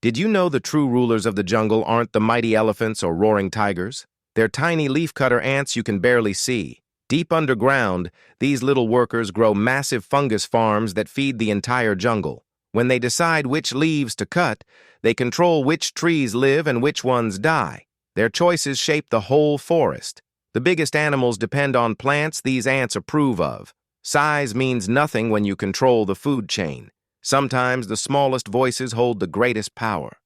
Did you know the true rulers of the jungle aren't the mighty elephants or roaring tigers? They're tiny leafcutter ants you can barely see. Deep underground, these little workers grow massive fungus farms that feed the entire jungle. When they decide which leaves to cut, they control which trees live and which ones die. Their choices shape the whole forest. The biggest animals depend on plants these ants approve of. Size means nothing when you control the food chain. Sometimes the smallest voices hold the greatest power.